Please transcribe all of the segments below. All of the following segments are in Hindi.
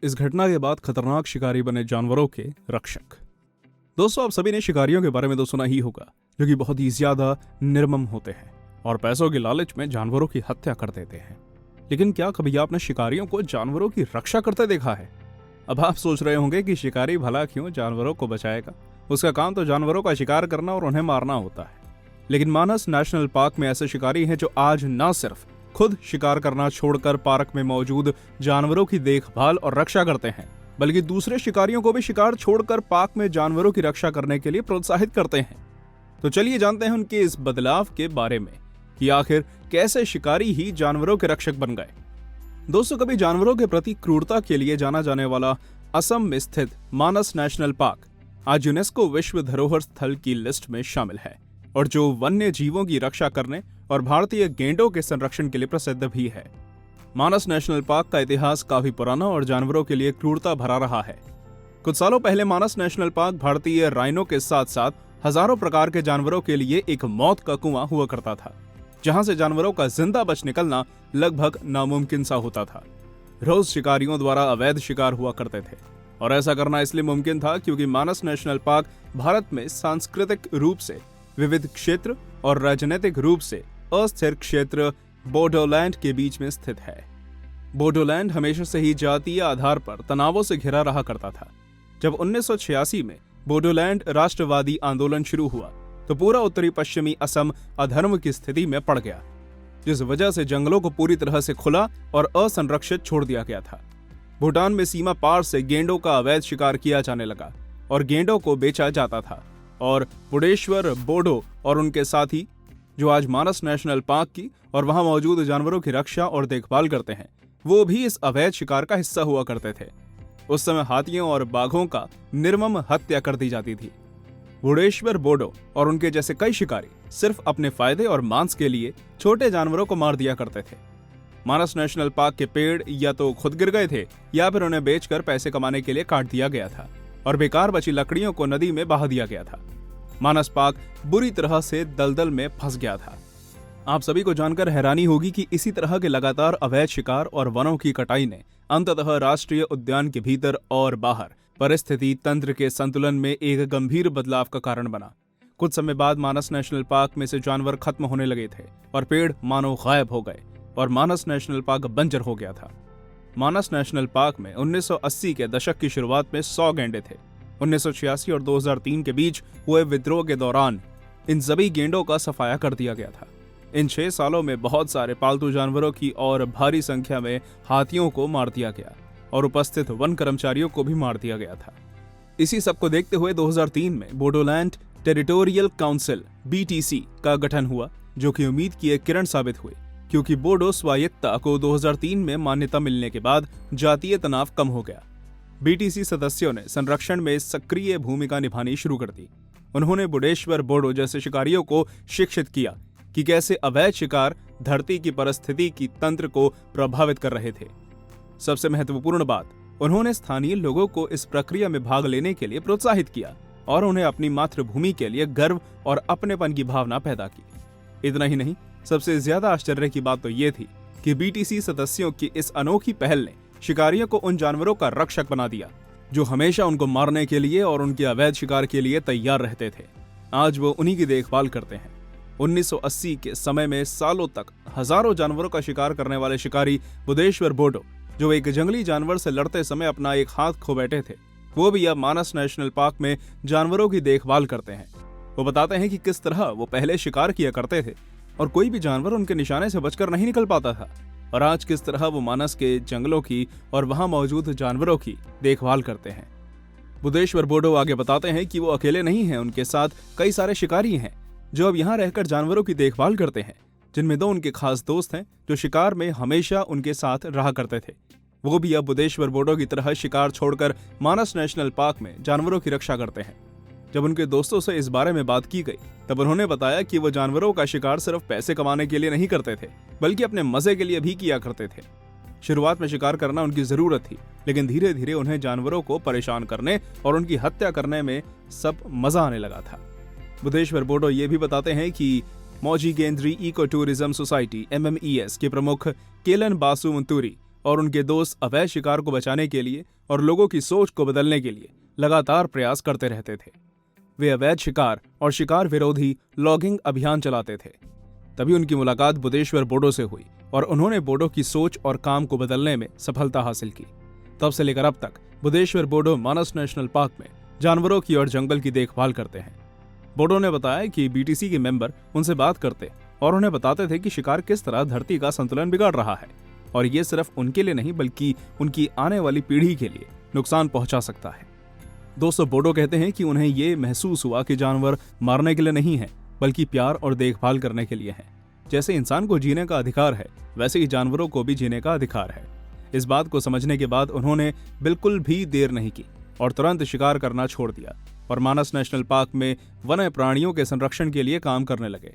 इस घटना के बाद खतरनाक शिकारी बने जानवरों के रक्षक। दोस्तों, आप सभी ने शिकारियों के बारे में तो सुना ही होगा, जो कि बहुत ही ज्यादा निर्मम होते हैं और पैसों के लालच में जानवरों की हत्या कर देते हैं। लेकिन क्या कभी आपने शिकारियों को जानवरों की रक्षा करते देखा है? अब आप सोच रहे होंगे कि शिकारी भला क्यों जानवरों को बचाएगा, उसका काम तो जानवरों का शिकार करना और उन्हें मारना होता है। लेकिन मानस नेशनल पार्क में ऐसे शिकारी हैं जो आज न सिर्फ खुद शिकार करना छोड़कर पार्क में मौजूद जानवरों की देखभाल और रक्षा करते हैं, बल्कि दूसरे शिकारियों को भी शिकार छोड़कर पार्क में जानवरों की रक्षा करने के लिए प्रोत्साहित करते हैं। तो चलिए जानते हैं उनके इस बदलाव के बारे में कि आखिर कैसे शिकारी ही जानवरों के रक्षक बन गए। दोस्तों, कभी जानवरों के प्रति क्रूरता के लिए जाना जाने वाला असम में स्थित मानस नेशनल पार्क आज यूनेस्को विश्व धरोहर स्थल की लिस्ट में शामिल है और जो वन्य जीवों की रक्षा करने और भारतीय गैंडों के संरक्षण के लिए प्रसिद्ध भी है। मानस नेशनल पार्क का इतिहास काफी पुराना और जानवरों के लिए क्रूरता भरा रहा है। कुछ सालों पहले मानस नेशनल पार्क भारतीय राइनो के साथ साथ हजारों प्रकार के जानवरों के लिए एक मौत का कुआं हुआ करता था, जहां से जानवरों का जिंदा बच निकलना लगभग नामुमकिन सा होता था। रोज शिकारियों द्वारा अवैध शिकार हुआ करते थे और ऐसा करना इसलिए मुमकिन था क्योंकि मानस नेशनल पार्क भारत में सांस्कृतिक रूप से विविध क्षेत्र और राजनीतिक रूप से अस्थिर क्षेत्र बोडोलैंड के बीच में स्थित है। बोडोलैंड हमेशा से ही जातीय आधार पर तनावों से घिरा रहा करता था। जब 1986 में बोडोलैंड राष्ट्रवादी आंदोलन शुरू हुआ तो पूरा उत्तरी पश्चिमी असम अधर्म की स्थिति में पड़ गया, जिस वजह से जंगलों को पूरी तरह से खुला और असंरक्षित छोड़ दिया गया था। भूटान में सीमा पार से गेंडों का अवैध शिकार किया जाने लगा और गेंडों को बेचा जाता था और बुडेश्वर बोडो और उनके साथी, जो आज मानस नेशनल पार्क की और वहां मौजूद जानवरों की रक्षा और देखभाल करते हैं, वो भी इस अवैध शिकार का हिस्सा हुआ करते थे। उस समय हाथियों और बाघों का निर्मम हत्या कर दी जाती थी। बुडेश्वर बोडो और उनके जैसे कई शिकारी सिर्फ अपने फायदे और मांस के लिए छोटे जानवरों को मार दिया करते थे। मानस नेशनल पार्क के पेड़ या तो खुद गिर गए थे या फिर उन्हें बेचकर पैसे कमाने के लिए काट दिया गया था और बेकार बची लकड़ियों को नदी में बहा दिया गया था। मानस पार्क बुरी तरह से दलदल में फंस गया था। आप सभी को जानकर हैरानी होगी कि इसी तरह के लगातार अवैध शिकार और वनों की कटाई ने अंततः राष्ट्रीय उद्यान के भीतर और बाहर परिस्थिति तंत्र के संतुलन में एक गंभीर बदलाव का कारण बना। कुछ समय बाद मानस नेशनल पार्क में से जानवर खत्म होने लगे थे और पेड़ मानो गायब हो गए और मानस नेशनल पार्क बंजर हो गया था। मानस नेशनल पार्क में 1980 के दशक की शुरुआत में 100 गैंडे थे। 1986 और 2003 के बीच हुए विद्रोह के दौरान इन सभी गेंडों का सफाया कर दिया गया था। इन 6 सालों में बहुत सारे पालतू जानवरों की और भारी संख्या में हाथियों को मार दिया गया और उपस्थित वन कर्मचारियों को भी मार दिया गया था। इसी सब को देखते हुए 2003 में बोडोलैंड टेरिटोरियल काउंसिल (BTC) का गठन हुआ, जो कि उम्मीद की एक किरण साबित हुई, क्योंकि बोडो स्वायत्तता को 2003 में मान्यता मिलने के बाद जातीय तनाव कम हो गया। BTC सदस्यों ने संरक्षण में सक्रिय भूमिका निभानी शुरू कर दी। उन्होंने बुडेश्वर बोडो जैसे शिकारियों को शिक्षित किया कि कैसे अवैध शिकार धरती की परिस्थिति की तंत्र को प्रभावित कर रहे थे। सबसे महत्वपूर्ण बात, उन्होंने स्थानीय लोगों को इस प्रक्रिया में भाग लेने के लिए प्रोत्साहित किया और उन्हें अपनी मातृभूमि के लिए गर्व और अपनेपन की भावना पैदा की। इतना ही नहीं, सबसे ज्यादा आश्चर्य की बात तो ये थी कि BTC सदस्यों की इस अनोखी पहल ने शिकारियों को उन जानवरों का रक्षक बना दिया जो हमेशा उनको मारने के लिए और उनके अवैध शिकार के लिए तैयार रहते थे। आज वो उन्हीं की देखभाल करते हैं। 1980 के समय में सालों तक हजारों जानवरों का शिकार करने वाले शिकारी बुडेश्वर बोडो, जो एक जंगली जानवर से लड़ते समय अपना एक हाथ खो बैठे थे, वो भी अब मानस नेशनल पार्क में जानवरों की देखभाल करते हैं। वो बताते हैं कि किस तरह वो पहले शिकार किया करते थे और कोई भी जानवर उनके निशाने से बचकर नहीं निकल पाता था, और आज किस तरह वो मानस के जंगलों की और वहां मौजूद जानवरों की देखभाल करते हैं। बुडेश्वर बोडो आगे बताते हैं कि वो अकेले नहीं हैं, उनके साथ कई सारे शिकारी हैं जो अब यहाँ रहकर जानवरों की देखभाल करते हैं, जिनमें 2 उनके खास दोस्त हैं जो शिकार में हमेशा उनके साथ रहा करते थे। वो भी अब बुडेश्वर बोडो की तरह शिकार छोड़कर मानस नेशनल पार्क में जानवरों की रक्षा करते हैं। जब उनके दोस्तों से इस बारे में बात की गई तब उन्होंने बताया कि वो जानवरों का शिकार सिर्फ पैसे कमाने के लिए नहीं करते थे, बल्कि अपने मजे के लिए भी किया करते थे। शुरुआत में शिकार करना उनकी जरूरत थी, लेकिन धीरे धीरे उन्हें जानवरों को परेशान करने और उनकी हत्या करने में सब मजा आने लगा था। बुडेश्वर बोडो ये भी बताते हैं कि मौजी गेंद्री इको टूरिज्म सोसाइटी (MMES) के प्रमुख केलन बासु मुंतूरी और उनके दोस्त अवैध शिकार को बचाने के लिए और लोगों की सोच को बदलने के लिए लगातार प्रयास करते रहते थे। वे अवैध शिकार और शिकार विरोधी लॉगिंग अभियान चलाते थे। तभी उनकी मुलाकात बुदेश्वर बोडो से हुई और उन्होंने बोडो की सोच और काम को बदलने में सफलता हासिल की। तब से लेकर अब तक बुदेश्वर बोडो मानस नेशनल पार्क में जानवरों की और जंगल की देखभाल करते हैं। बोडो ने बताया कि बीटीसी के मेंबर उनसे बात करते और उन्हें बताते थे कि शिकार किस तरह धरती का संतुलन बिगाड़ रहा है और ये सिर्फ उनके लिए नहीं बल्कि उनकी आने वाली पीढ़ी के लिए नुकसान पहुंचा सकता है। दोस्तों, बोडो कहते हैं कि उन्हें ये महसूस हुआ कि जानवर मारने के लिए नहीं है बल्कि प्यार और देखभाल करने के लिए हैं। जैसे इंसान को जीने का अधिकार है वैसे ही जानवरों को भी जीने का अधिकार है। इस बात को समझने के बाद उन्होंने बिल्कुल भी देर नहीं की और तुरंत शिकार करना छोड़ दिया और मानस नेशनल पार्क में वन्य प्राणियों के संरक्षण के लिए काम करने लगे।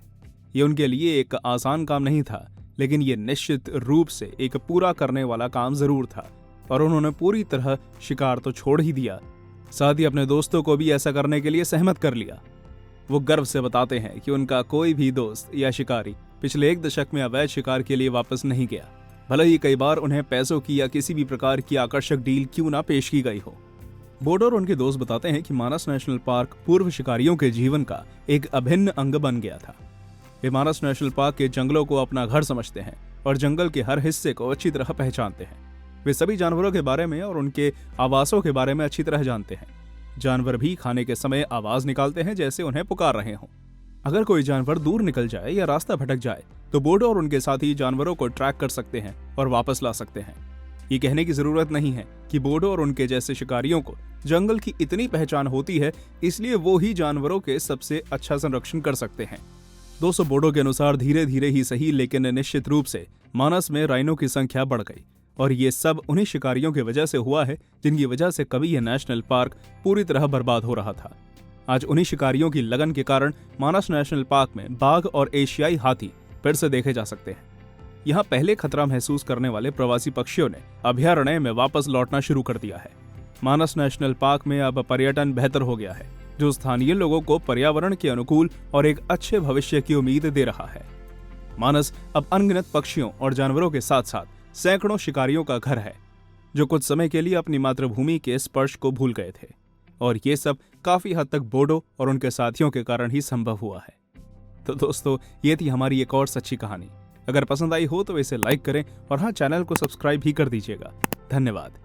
ये उनके लिए एक आसान काम नहीं था, लेकिन ये निश्चित रूप से एक पूरा करने वाला काम जरूर था और उन्होंने पूरी तरह शिकार तो छोड़ ही दिया, साथ ही अपने दोस्तों को भी ऐसा करने के लिए सहमत कर लिया। वो गर्व से बताते हैं कि उनका कोई भी दोस्त या शिकारी पिछले 1 दशक में अवैध शिकार के लिए वापस नहीं गया, भले ही कई बार उन्हें पैसों की या किसी भी प्रकार की आकर्षक डील क्यों ना पेश की गई हो। बोडो और उनके दोस्त बताते हैं कि मानस नेशनल पार्क पूर्व शिकारियों के जीवन का एक अभिन्न अंग बन गया था। वे मानस नेशनल पार्क के जंगलों को अपना घर समझते हैं और जंगल के हर हिस्से को अच्छी तरह पहचानते हैं। वे सभी जानवरों के बारे में और उनके आवासों के बारे में अच्छी तरह जानते हैं। जानवर भी खाने के समय आवाज निकालते हैं जैसे उन्हें पुकार रहे हों। अगर कोई जानवर दूर निकल जाए या रास्ता भटक जाए तो बोडो और उनके साथी जानवरों को ट्रैक कर सकते हैं और वापस ला सकते हैं। ये कहने की जरूरत नहीं है कि बोडो और उनके जैसे शिकारियों को जंगल की इतनी पहचान होती है, इसलिए वो ही जानवरों के सबसे अच्छा संरक्षण कर सकते हैं। दोस्तों, बोडो के अनुसार धीरे धीरे ही सही लेकिन निश्चित रूप से मानस में राइनो की संख्या बढ़ गई और ये सब उन्हीं शिकारियों की वजह से हुआ है जिनकी वजह से कभी यह नेशनल पार्क पूरी तरह बर्बाद हो रहा था। आज उन्हीं शिकारियों की लगन के कारण मानस नेशनल पार्क में बाघ और एशियाई हाथी फिर से देखे जा सकते हैं। यहाँ पहले खतरा महसूस करने वाले प्रवासी पक्षियों ने अभयारण्य में वापस लौटना शुरू कर दिया है। मानस नेशनल पार्क में अब पर्यटन बेहतर हो गया है, जो स्थानीय लोगों को पर्यावरण के अनुकूल और एक अच्छे भविष्य की उम्मीद दे रहा है। मानस अब अनगिनत पक्षियों और जानवरों के साथ साथ सैकड़ों शिकारियों का घर है, जो कुछ समय के लिए अपनी मातृभूमि के स्पर्श को भूल गए थे, और ये सब काफी हद तक बोडो और उनके साथियों के कारण ही संभव हुआ है। तो दोस्तों, ये थी हमारी एक और सच्ची कहानी। अगर पसंद आई हो तो इसे लाइक करें और हाँ, चैनल को सब्सक्राइब भी कर दीजिएगा। धन्यवाद।